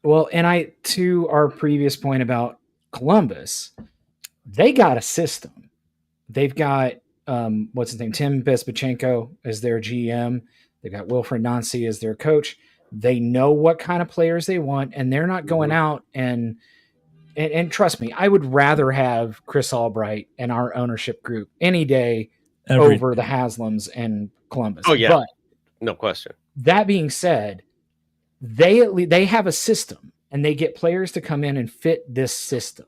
Well, and to our previous point about Columbus, they got a system. They've got what's his name, Tim Bezpachenko as their GM. They've got Wilfred Nancy as their coach. They know what kind of players they want, and they're not going out and trust me, I would rather have Chris Albright and our ownership group any day over the Haslams and Columbus. Oh, yeah. But no question. That being said, they have a system, and they get players to come in and fit this system.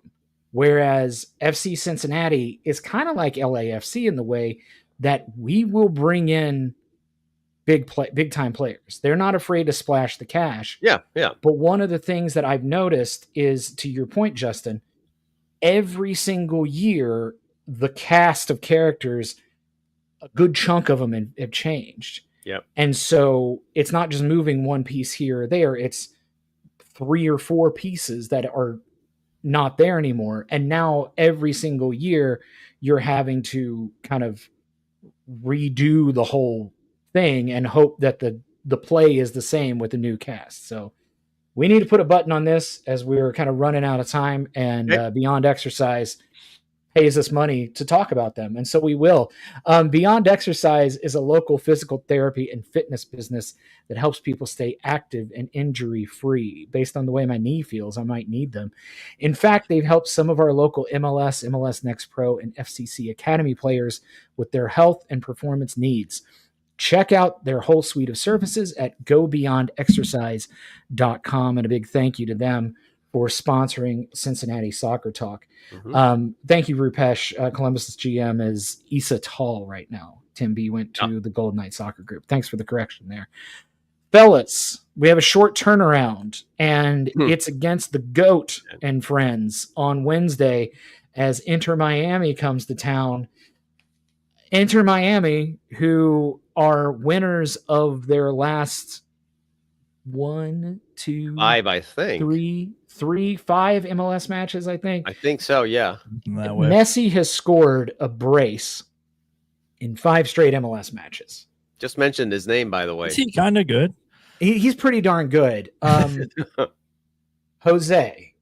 Whereas FC Cincinnati is kind of like LAFC in the way that we will bring in big time players. They're not afraid to splash the cash. Yeah. But one of the things that I've noticed is, to your point, Justin, every single year, the cast of characters, a good chunk of them have changed. Yep. And so it's not just moving one piece here or there. It's 3 or 4 pieces that are not there anymore. And now every single year you're having to kind of redo the whole thing and hope that the play is the same with the new cast. So we need to put a button on this as we're kind of running out of time, and Beyond Exercise pays us money to talk about them. And so we will. Beyond Exercise is a local physical therapy and fitness business that helps people stay active and injury-free. Based on the way my knee feels, I might need them. In fact, they've helped some of our local MLS, MLS Next Pro, and FCC Academy players with their health and performance needs. Check out their whole suite of services at gobeyondexercise.com, and a big thank you to them for sponsoring Cincinnati Soccer Talk. Thank you, Rupesh. Columbus's GM is Issa Tall right now. Tim B went to the Golden Knight Soccer Group. Thanks for the correction there. Fellas, we have a short turnaround, and it's against the GOAT and friends on Wednesday as Inter Miami comes to town. Inter Miami, who are winners of their last 5 MLS matches, I think. I think so, yeah. Messi has scored a brace in 5 straight MLS matches. Just mentioned his name, by the way. Is he kind of good? He's pretty darn good. Jose,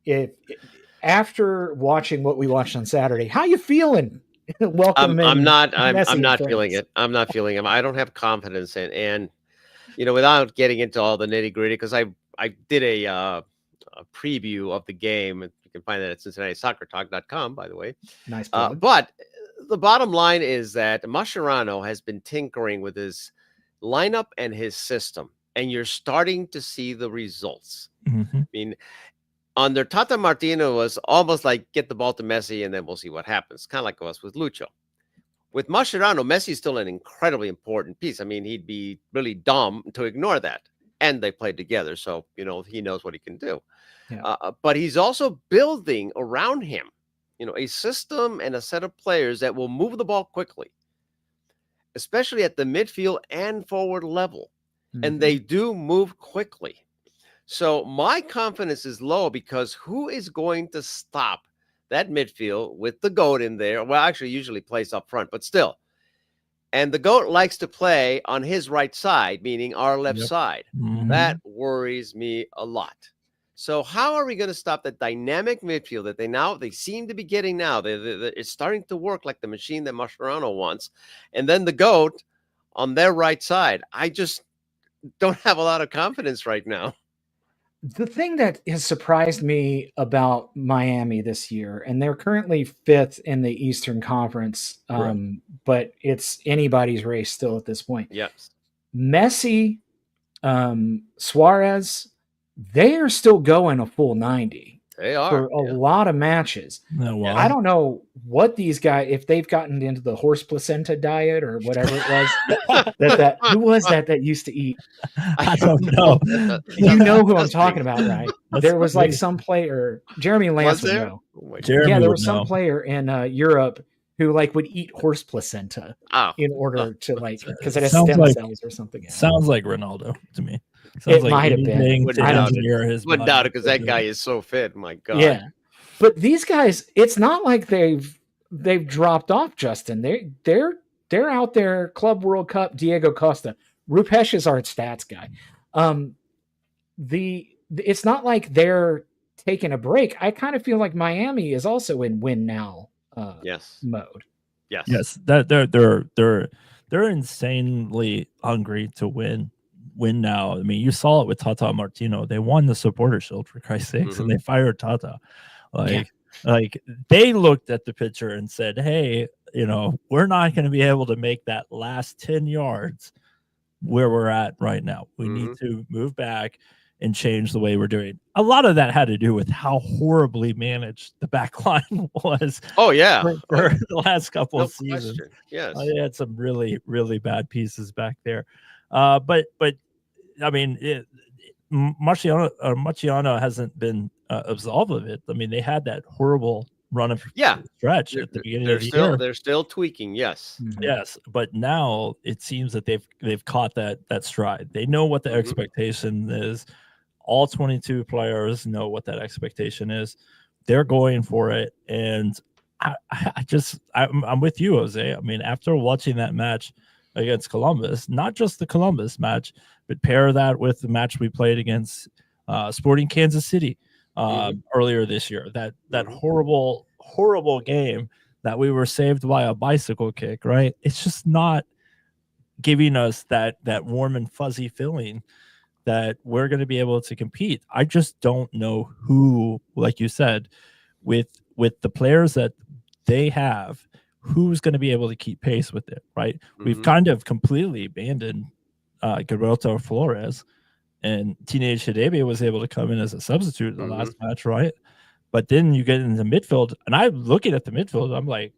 after watching what we watched on Saturday, how you feeling? Welcome. I'm not feeling it. I'm not feeling him. I don't have confidence in, and without getting into all the nitty gritty, because I did a preview of the game. You can find that at CincinnatiSoccerTalk.com, by the way. Nice. But the bottom line is that Mascherano has been tinkering with his lineup and his system, and you're starting to see the results. I mean, under Tata Martino was almost like get the ball to Messi and then we'll see what happens. Kind of like it was with Lucho. With Mascherano, Messi is still an incredibly important piece. I mean, he'd be really dumb to ignore that. And they played together, so he knows what he can do. Yeah. But he's also building around him, a system and a set of players that will move the ball quickly, especially at the midfield and forward level. And they do move quickly. So my confidence is low because who is going to stop that midfield with the GOAT in there? Well, actually, usually plays up front, but still. And the GOAT likes to play on his right side, meaning our left side. That worries me a lot. So how are we going to stop the dynamic midfield that they seem to be getting now? It's starting to work like the machine that Mascherano wants. And then the GOAT on their right side. I just don't have a lot of confidence right now. The thing that has surprised me about Miami this year, and they're currently 5th in the Eastern Conference, but it's anybody's race still at this point. Yes. Messi, Suarez, they are still going a full 90 They are for a lot of matches. No, well, I don't know what these guys, if they've gotten into the horse placenta diet or whatever it was. that who was that used to eat? I don't know. You know who I'm talking about, right? There was like me. some player, Jeremy Lance Was would there? know. Oh my God. Jeremy Yeah, there would was some know. player in Europe who like would eat horse placenta Oh, in order to like because it has Sounds stem like- cells or something. in it. Sounds like Ronaldo to me. Sounds It like might have been. anything Wouldn't to doubt it. engineer his wouldn't body doubt it because to that do guy it. is so fit. My God. Yeah, but these guys, it's not like they've dropped off. Justin, they're out there. Club World Cup. Diego Costa, Rupesh is our stats guy. It's not like they're taking a break. I kind of feel like Miami is also in win now Yes. mode. Yes, that they're insanely hungry to win now. I mean, you saw it with Tata Martino. They won the Supporter Shield for Christ's sakes, and they fired Tata. Like they looked at the picture and said, "Hey, we're not going to be able to make that last 10 yards where we're at right now. We need to move back and change the way we're doing." A lot of that had to do with how horribly managed the back line was. Oh yeah. For the last couple No of seasons. question. Yes. They had some really, really bad pieces back there. But I mean, Marciano hasn't been absolved of it. I mean, they had that horrible run of stretch at the beginning of the year. They're still tweaking. Yes. Yes, but now it seems that they've caught that stride. They know what the expectation is. All 22 players know what that expectation is. They're going for it, and I'm with you, Jose. I mean, after watching that match against Columbus, not just the Columbus match, but pair that with the match we played against Sporting Kansas City earlier this year. That horrible game that we were saved by a bicycle kick, right? It's just not giving us that warm and fuzzy feeling that we're going to be able to compete. I just don't know who, like you said, with the players that they have, who's going to be able to keep pace with it, right? We've kind of completely abandoned Gilberto Flores, and Teenage Hidebe was able to come in as a substitute in the last match, right? But then you get into midfield, and I'm looking at the midfield, I'm like,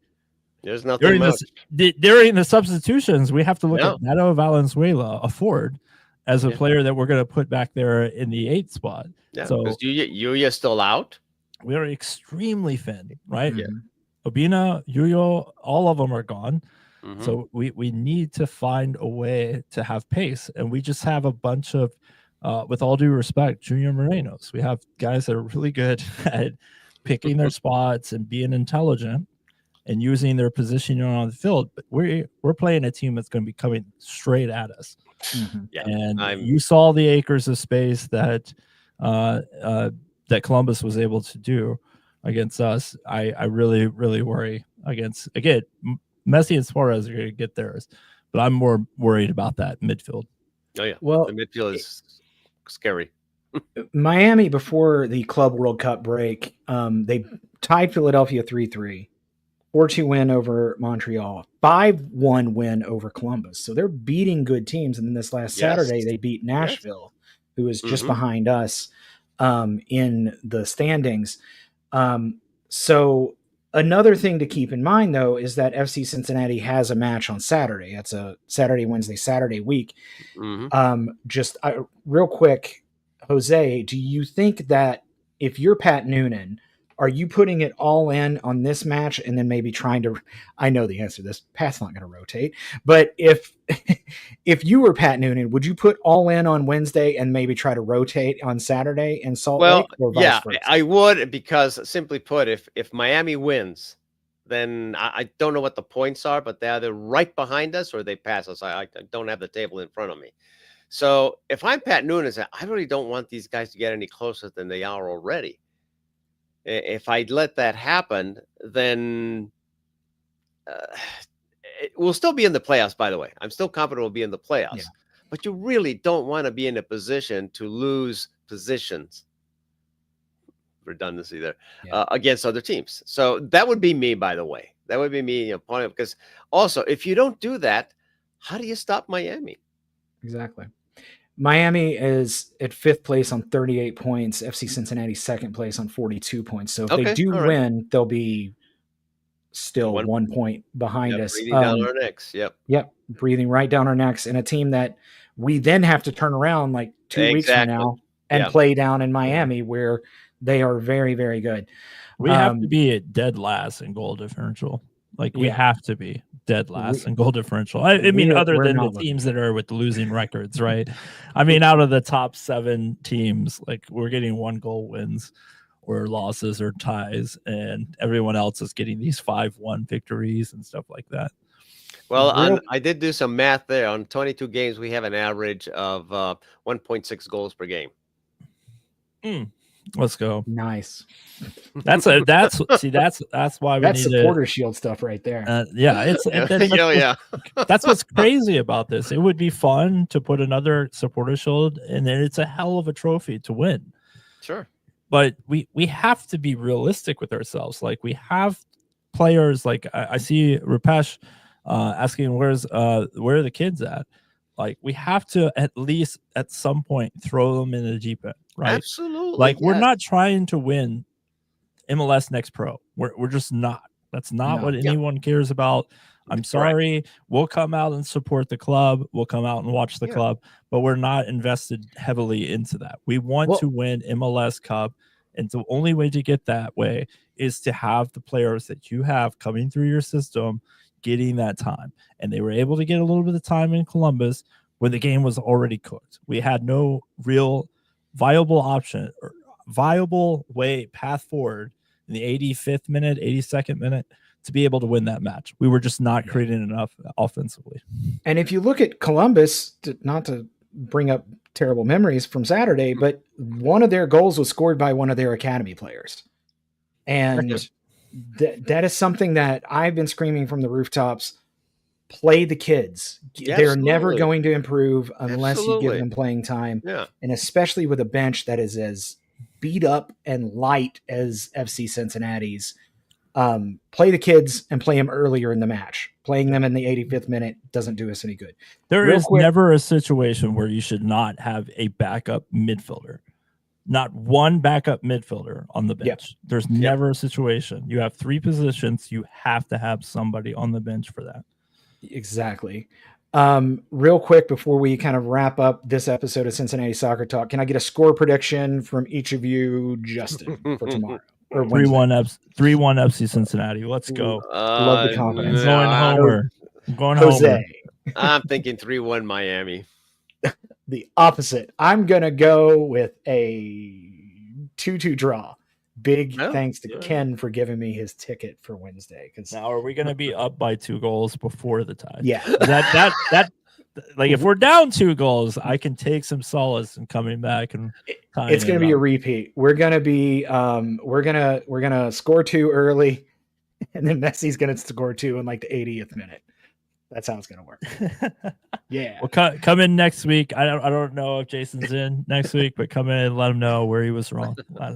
there's nothing much. During the substitutions, we have to look at Nato Valenzuela, a forward, as a player that we're going to put back there in the 8th spot. Yeah, so because Yuya's still out. We are extremely thin, right? Yeah. Obina, Yuyo, all of them are gone. So we need to find a way to have pace. And we just have a bunch of, with all due respect, junior Morenos. We have guys that are really good at picking their spots and being intelligent and using their positioning on the field. But we're playing a team that's going to be coming straight at us. And you saw the acres of space that that Columbus was able to do against us. I really, really worry against, again, Messi and Suarez are going to get theirs, but I'm more worried about that midfield. Oh yeah, well, the midfield is scary. Miami, before the Club World Cup break, they tied Philadelphia 3-3. 4-2 win over Montreal, 5-1 win over Columbus. So they're beating good teams. And then this last Saturday, they beat Nashville, who is just behind us in the standings. So another thing to keep in mind, though, is that FC Cincinnati has a match on Saturday. That's a Saturday, Wednesday, Saturday week. Just real quick, Jose, do you think that if you're Pat Noonan, are you putting it all in on this match and then maybe trying to, I know the answer to this, Pat's not going to rotate, but if you were Pat Noonan, would you put all in on Wednesday and maybe try to rotate on Saturday in Salt Lake? Or vice versa? I would, because simply put, if Miami wins, then I don't know what the points are, but they're either right behind us or they pass us. I don't have the table in front of me. So if I'm Pat Noonan, I really don't want these guys to get any closer than they are already. If I let that happen, then we'll still be in the playoffs, by the way. I'm still confident we'll be in the playoffs. But you really don't want to be in a position to lose positions. Redundancy there. Against other teams. So that would be me, by the way. That would be me, because also, if you don't do that, how do you stop Miami? Exactly. Miami is at 5th place on 38 points. FC Cincinnati 2nd place on 42 points. So if they Okay, do all right. win, they'll be still 1 point behind us. Breathing down our necks. Yep. Yep, breathing right down our necks, and a team that we then have to turn around like 2 weeks from Exactly. now and play down in Miami, where they are very, very good. We have to be at dead last in goal differential. Like we have to be dead last in goal differential. I mean, other than the teams that are with losing records, right? I mean, out of the top 7 teams, like we're getting 1 goal wins or losses or ties, and everyone else is getting these 5-1 victories and stuff like that. Well, I did do some math there. On 22 games, we have an average of 1.6 goals per game. Let's go. Nice. That's why we that's need supporter shield stuff right there. That's what's crazy about this. It would be fun to put another supporter shield, and then it's a hell of a trophy to win. Sure. But we have to be realistic with ourselves. Like we have players like I see Rupesh asking where are the kids at? Like we have to at least at some point throw them in the deep end, right? Absolutely. Like we're not trying to win MLS Next Pro. We're just not. That's not what anyone cares about. I'm sorry. We'll come out and support the club. We'll come out and watch the club, but we're not invested heavily into that. We want to win MLS Cup, and the only way to get that way is to have the players that you have coming through your system getting that time. And they were able to get a little bit of time in Columbus when the game was already cooked. We had no real viable option or viable path forward in the 85th minute, 82nd minute to be able to win that match. We were just not creating enough offensively. And if you look at Columbus, not to bring up terrible memories from Saturday, but one of their goals was scored by one of their academy players. And that is something that I've been screaming from the rooftops. Play the kids. They're never going to improve unless you give them playing time. Yeah. And especially with a bench that is as beat up and light as FC Cincinnati's. Play the kids and play them earlier in the match. Playing them in the 85th minute doesn't do us any good. There is never a situation where you should not have a backup midfielder. Not one backup midfielder on the bench. There's never a situation. You have 3 positions. You have to have somebody on the bench for that. Exactly. Real quick before we kind of wrap up this episode of Cincinnati Soccer Talk, can I get a score prediction from each of you, Justin, for tomorrow? 3-1 FC Cincinnati. Let's go. Love the confidence. I'm going Jose. Homer. I'm thinking 3-1 Miami. The opposite. I'm going to go with a 2-2 draw. Big thanks to Ken for giving me his ticket for Wednesday. Now, are we going to be up by 2 goals before the tie? Yeah. That like if we're down 2 goals, I can take some solace in coming back and it's going to be a repeat. We're going to be we're going to score 2 early, and then Messi's going to score 2 in like the 80th minute. That's how it's going to work. Yeah. Well, come in next week. I don't know if Jason's in next week, but come in and let him know where he was wrong.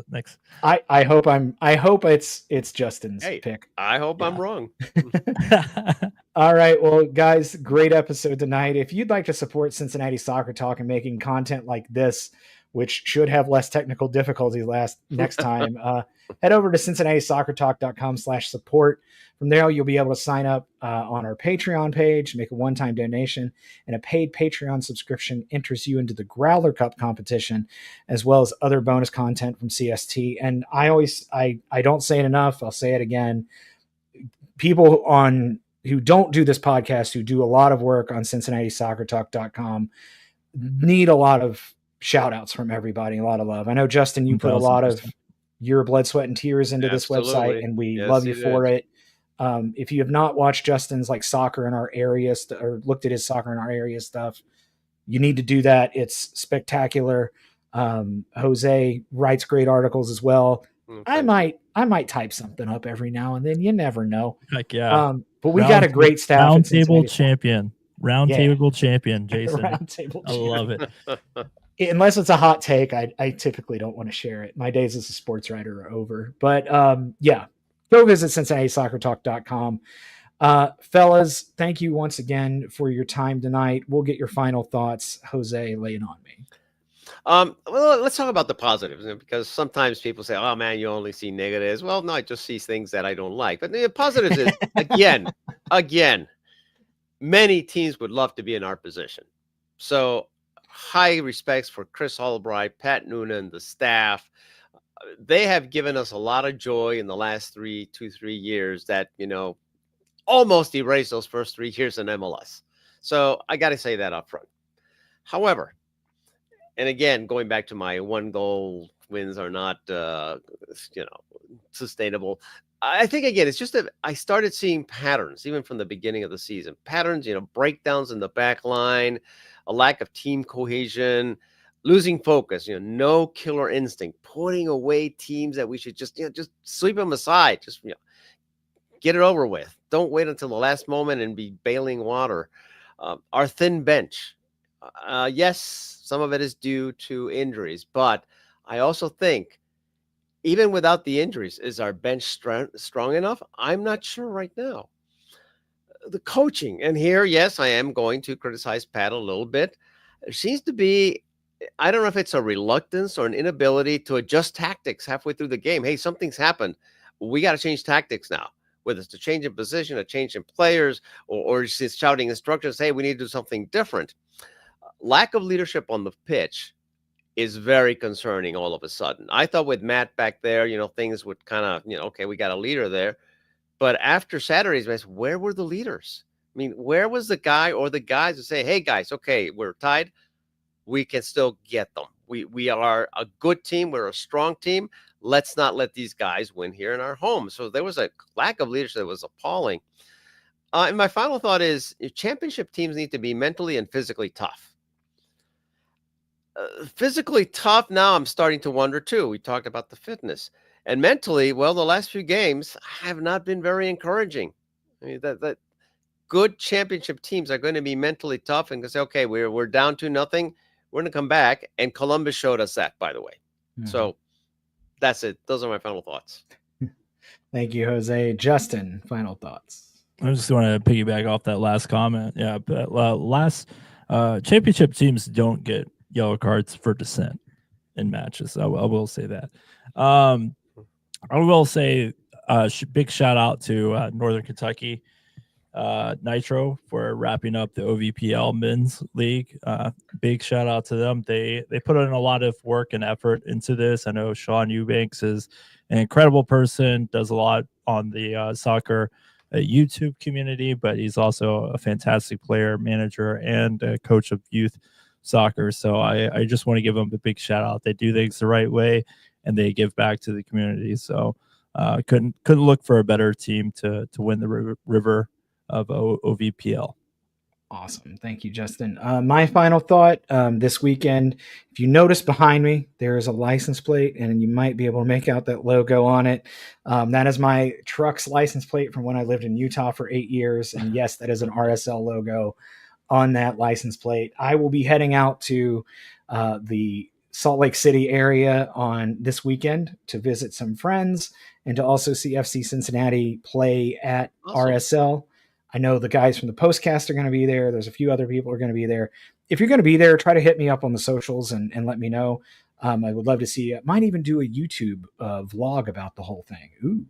Next. I hope it's Justin's pick. I hope I'm wrong. All right. Well, guys, great episode tonight. If you'd like to support Cincinnati Soccer Talk and making content like this, which should have less technical difficulties next time, head over to cincinnati-soccertalk.com/support. From there, you'll be able to sign up on our Patreon page, make a one-time donation, and a paid Patreon subscription enters you into the Growler Cup competition, as well as other bonus content from CST. And I don't say it enough. I'll say it again. People who don't do this podcast, who do a lot of work on CincinnatiSoccerTalk.com, need a lot of shout outs from everybody, a lot of love. I know, Justin, you put a lot of your blood, sweat, and tears into this website, and we love you for it. If you have not watched Justin's like soccer in our area or looked at his soccer in our area stuff, you need to do that. It's spectacular. Jose writes great articles as well. I might type something up every now and then. You never know. Heck yeah. But we got a great staff. Roundtable champion, champion, Jason. I love it. Unless it's a hot take, I typically don't want to share it. My days as a sports writer are over. But yeah, go visit CincinnatiSoccerTalk.com. Fellas, thank you once again for your time tonight. We'll get your final thoughts. Jose, lay it on me. Well, let's talk about the positives, because sometimes people say, "Oh man, you only see negatives." Well, no, I just see things that I don't like. But the positives is again, many teams would love to be in our position. So high respects for Chris Albright, Pat Noonan, the staff. They have given us a lot of joy in the last 3 years that almost erased those first 3 years in MLS. So I got to say that up front. However, and again, going back to my 1-goal wins are not, sustainable. I think again, it's just that I started seeing patterns even from the beginning of the season. Patterns, breakdowns in the back line, a lack of team cohesion, losing focus. No killer instinct, putting away teams that we should just sweep them aside. Just get it over with. Don't wait until the last moment and be bailing water. Our thin bench. Yes, some of it is due to injuries, but I also think even without the injuries, is our bench strong enough? I'm not sure right now. The coaching, and here, yes, I am going to criticize Pat a little bit. There seems to be, I don't know if it's a reluctance or an inability to adjust tactics halfway through the game. Hey, something's happened. We got to change tactics now. Whether it's a change in position, a change in players, or just shouting instructions, hey, we need to do something different. Lack of leadership on the pitch is very concerning all of a sudden. I thought with Matt back there, things would kind of, okay, we got a leader there. But after Saturday's match, where were the leaders? I mean, where was the guy or the guys who say, hey, guys, okay, we're tied. We can still get them. We are a good team. We're a strong team. Let's not let these guys win here in our home. So there was a lack of leadership that was appalling. And my final thought is championship teams need to be mentally and physically tough. Physically tough, now I'm starting to wonder too. We talked about the fitness. And mentally, well, the last few games have not been very encouraging. I mean, that good championship teams are going to be mentally tough and say, okay, we're down 2-0. We're going to come back. And Columbus showed us that, by the way. Mm-hmm. So that's it. Those are my final thoughts. Thank you, Jose. Justin, final thoughts. I just want to piggyback off that last comment. Yeah, but last championship teams don't get yellow cards for dissent in matches. I will say that. I will say big shout out to Northern Kentucky Nitro for wrapping up the OVPL men's league. Big shout out to them. They put in a lot of work and effort into this. I know Sean Eubanks is an incredible person, does a lot on the soccer YouTube community, but he's also a fantastic player, manager, and coach of youth soccer. So I just want to give them a big shout out. They do things the right way and they give back to the community. So couldn't look for a better team to win the river of OVPL. Awesome. Thank you, Justin. My final thought this weekend, if you notice behind me, there is a license plate and you might be able to make out that logo on it. That is my truck's license plate from when I lived in Utah for 8 years. And yes, that is an RSL logo on that license plate. I will be heading out to the Salt Lake City area on this weekend to visit some friends and to also see FC Cincinnati play at RSL. I know the guys from the Postcast are going to be there. There's a few other people who are going to be there. If you're going to be there, try to hit me up on the socials and let me know. I would love to see you. Might even do a YouTube vlog about the whole thing. Ooh.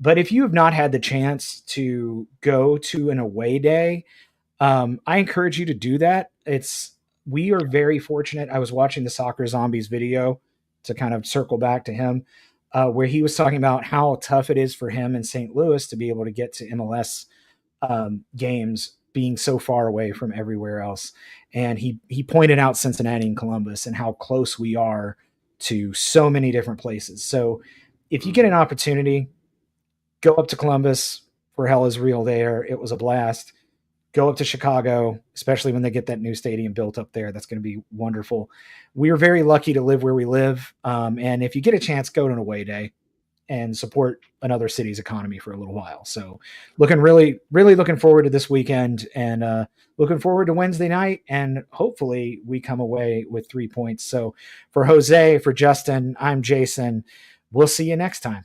But if you have not had the chance to go to an away day, I encourage you to do that. We are very fortunate. I was watching the Soccer Zombies video to kind of circle back to him, where he was talking about how tough it is for him in St. Louis to be able to get to MLS games being so far away from everywhere else. And he pointed out Cincinnati and Columbus and how close we are to so many different places. So if you get an opportunity, go up to Columbus, for hell is real there. It was a blast. Go up to Chicago, especially when they get that new stadium built up there. That's going to be wonderful. We are very lucky to live where we live. And if you get a chance, go to an away day and support another city's economy for a little while. So really looking forward to this weekend and looking forward to Wednesday night. And hopefully we come away with 3 points. So for Jose, for Justin, I'm Jason. We'll see you next time.